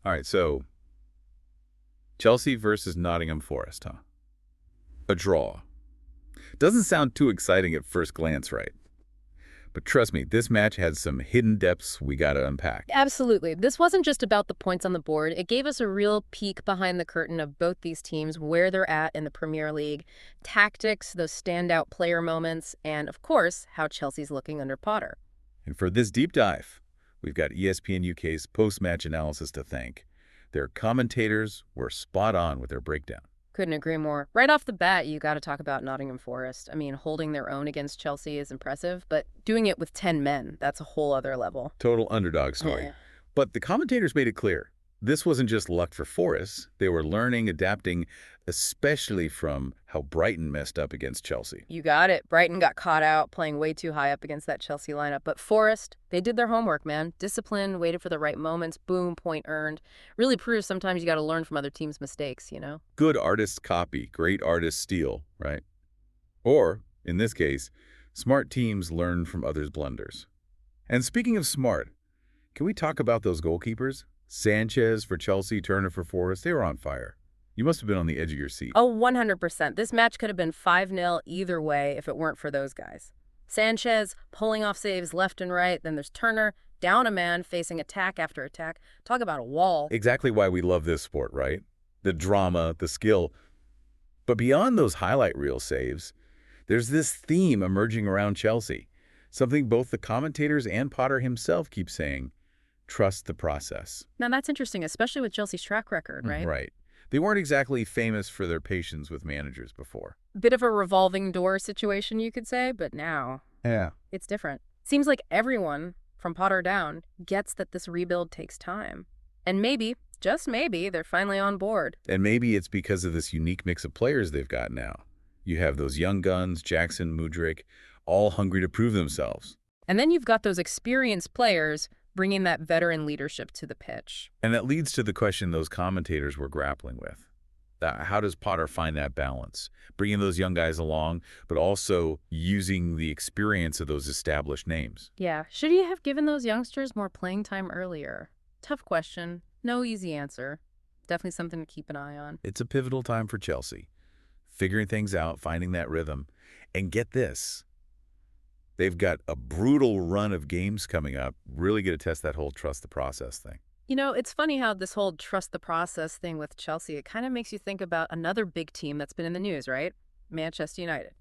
All right, so Chelsea versus Nottingham Forest, huh? A draw. Doesn't sound too exciting at first glance, right? But trust me, this match had some hidden depths we gotta unpack. Absolutely. This wasn't just about the points on the board. It gave us a real peek behind the curtain of both these teams, where they're at in the Premier League, tactics, those standout player moments, and, of course, how Chelsea's looking under Potter. And for this deep dive, we've got ESPN UK's post-match analysis to thank. Their commentators were spot on with their breakdown. Couldn't agree more. Right off the bat, you got to talk about Nottingham Forest. I mean, holding their own against Chelsea is impressive, but doing it with 10 men, that's a whole other level. Total underdog story. Yeah. But the commentators made it clear. This wasn't just luck for Forest. They were learning, adapting, especially from how Brighton messed up against Chelsea. You got it. Brighton got caught out playing way too high up against that Chelsea lineup. But Forest, they did their homework, man. Discipline, waited for the right moments, boom, point earned. Really proves sometimes you got to learn from other teams' mistakes, you know? Good artists copy, great artists steal, right? Or, in this case, smart teams learn from others' blunders. And speaking of smart, can we talk about those goalkeepers? Sanchez for Chelsea, Turner for Forest, they were on fire. You must have been on the edge of your seat. Oh, 100%. This match could have been 5-0 either way if it weren't for those guys. Sanchez pulling off saves left and right. Then there's Turner, down a man, facing attack after attack. Talk about a wall. Exactly why we love this sport, right? The drama, the skill. But beyond those highlight reel saves, there's this theme emerging around Chelsea, something both the commentators and Potter himself keep saying: trust the process. Now, that's interesting, especially with Chelsea's track record, right? Right. They weren't exactly famous for their patience with managers before. Bit of a revolving door situation, you could say, but now Yeah. it's different. Seems like everyone, from Potter down, gets that this rebuild takes time. And maybe, just maybe, they're finally on board. And maybe it's because of this unique mix of players they've got now. You have those young guns, Jackson, Mudryk, all hungry to prove themselves. And then you've got those experienced players bringing that veteran leadership to the pitch. And that leads to the question those commentators were grappling with. How does Potter find that balance? Bringing those young guys along, but also using the experience of those established names. Yeah, should he have given those youngsters more playing time earlier? Tough question. No easy answer. Definitely something to keep an eye on. It's a pivotal time for Chelsea. Figuring things out, finding that rhythm. And get this, they've got a brutal run of games coming up. Really going to test that whole trust the process thing. You know, it's funny how this whole trust the process thing with Chelsea, it kind of makes you think about another big team that's been in the news, right? Manchester United.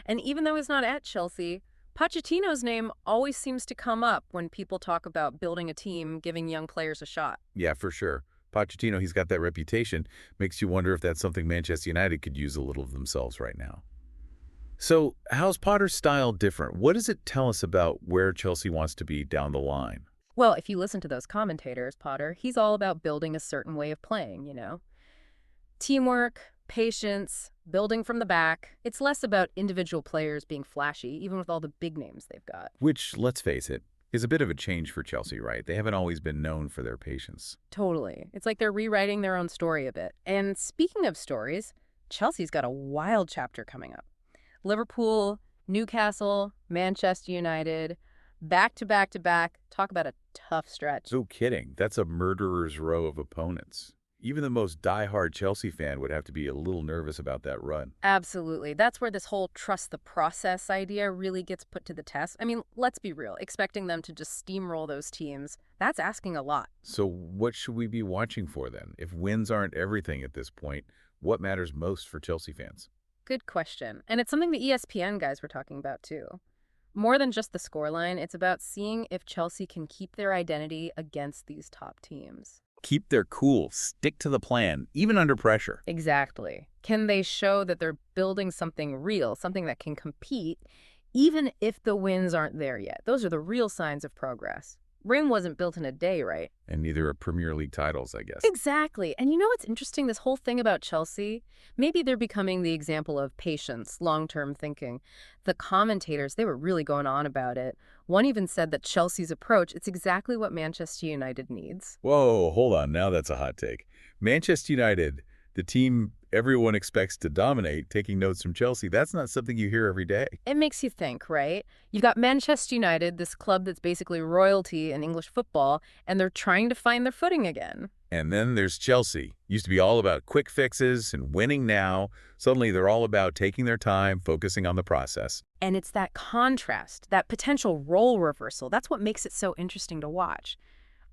And even though he's not at Chelsea, Pochettino's name always seems to come up when people talk about building a team, giving young players a shot. Yeah, for sure. Pochettino, he's got that reputation. Makes you wonder if that's something Manchester United could use a little of themselves right now. So how's Potter's style different? What does it tell us about where Chelsea wants to be down the line? Well, if you listen to those commentators, Potter, he's all about building a certain way of playing, you know? Teamwork, patience, building from the back. It's less about individual players being flashy, even with all the big names they've got. Which, let's face it, is a bit of a change for Chelsea, right? They haven't always been known for their patience. Totally. It's like they're rewriting their own story a bit. And speaking of stories, Chelsea's got a wild chapter coming up. Liverpool, Newcastle, Manchester United, back to back to back. Talk about a tough stretch. No kidding. That's a murderer's row of opponents. Even the most diehard Chelsea fan would have to be a little nervous about that run. Absolutely. That's where this whole trust the process idea really gets put to the test. I mean, let's be real. Expecting them to just steamroll those teams, that's asking a lot. So what should we be watching for then? If wins aren't everything at this point, what matters most for Chelsea fans? Good question. And it's something the ESPN guys were talking about too. More than just the scoreline, it's about seeing if Chelsea can keep their identity against these top teams. Keep their cool, stick to the plan, even under pressure. Exactly. Can they show that they're building something real, something that can compete, even if the wins aren't there yet? Those are the real signs of progress. Rome wasn't built in a day, right? And neither are Premier League titles, I guess. Exactly. And you know what's interesting? This whole thing about Chelsea, maybe they're becoming the example of patience, long-term thinking. The commentators, they were really going on about it. One even said that Chelsea's approach, it's exactly what Manchester United needs. Whoa, hold on. Now that's a hot take. Manchester United, the team everyone expects to dominate, taking notes from Chelsea, that's not something you hear every day. It makes you think, right? You've got Manchester United, this club that's basically royalty in English football, and they're trying to find their footing again. And then there's Chelsea. Used to be all about quick fixes and winning now. Suddenly they're all about taking their time, focusing on the process. And it's that contrast, that potential role reversal, that's what makes it so interesting to watch.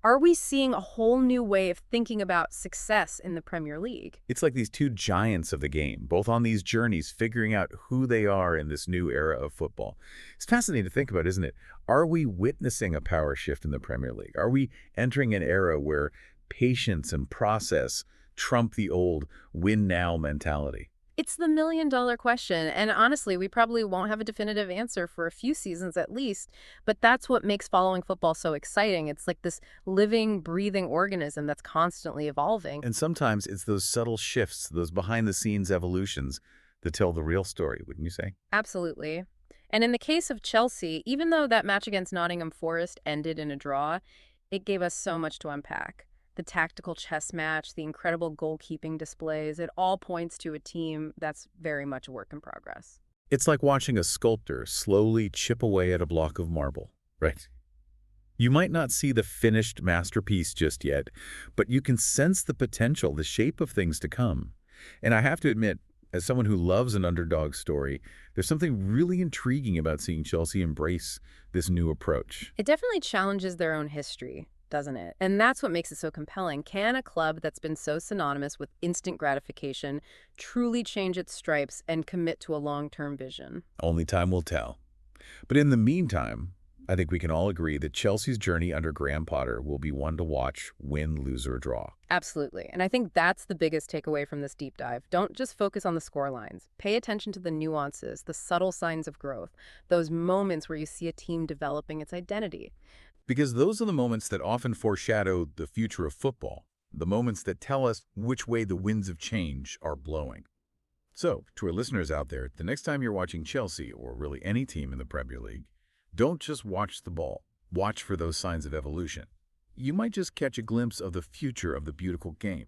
Are we seeing a whole new way of thinking about success in the Premier League? It's like these two giants of the game, both on these journeys, figuring out who they are in this new era of football. It's fascinating to think about, isn't it? Are we witnessing a power shift in the Premier League? Are we entering an era where patience and process trump the old win-now mentality? It's the million-dollar question, and honestly, we probably won't have a definitive answer for a few seasons at least, but that's what makes following football so exciting. It's like this living, breathing organism that's constantly evolving. And sometimes it's those subtle shifts, those behind-the-scenes evolutions that tell the real story, wouldn't you say? Absolutely. And in the case of Chelsea, even though that match against Nottingham Forest ended in a draw, it gave us so much to unpack. The tactical chess match, the incredible goalkeeping displays, it all points to a team that's very much a work in progress. It's like watching a sculptor slowly chip away at a block of marble, right? You might not see the finished masterpiece just yet, but you can sense the potential, the shape of things to come. And I have to admit, as someone who loves an underdog story, there's something really intriguing about seeing Chelsea embrace this new approach. It definitely challenges their own history, doesn't it? And that's what makes it so compelling. Can a club that's been so synonymous with instant gratification truly change its stripes and commit to a long-term vision? Only time will tell. But in the meantime, I think we can all agree that Chelsea's journey under Graham Potter will be one to watch, win, lose, or draw. Absolutely. And I think that's the biggest takeaway from this deep dive. Don't just focus on the score lines. Pay attention to the nuances, the subtle signs of growth, those moments where you see a team developing its identity. Because those are the moments that often foreshadow the future of football, the moments that tell us which way the winds of change are blowing. So, to our listeners out there, the next time you're watching Chelsea, or really any team in the Premier League, don't just watch the ball. Watch for those signs of evolution. You might just catch a glimpse of the future of the beautiful game.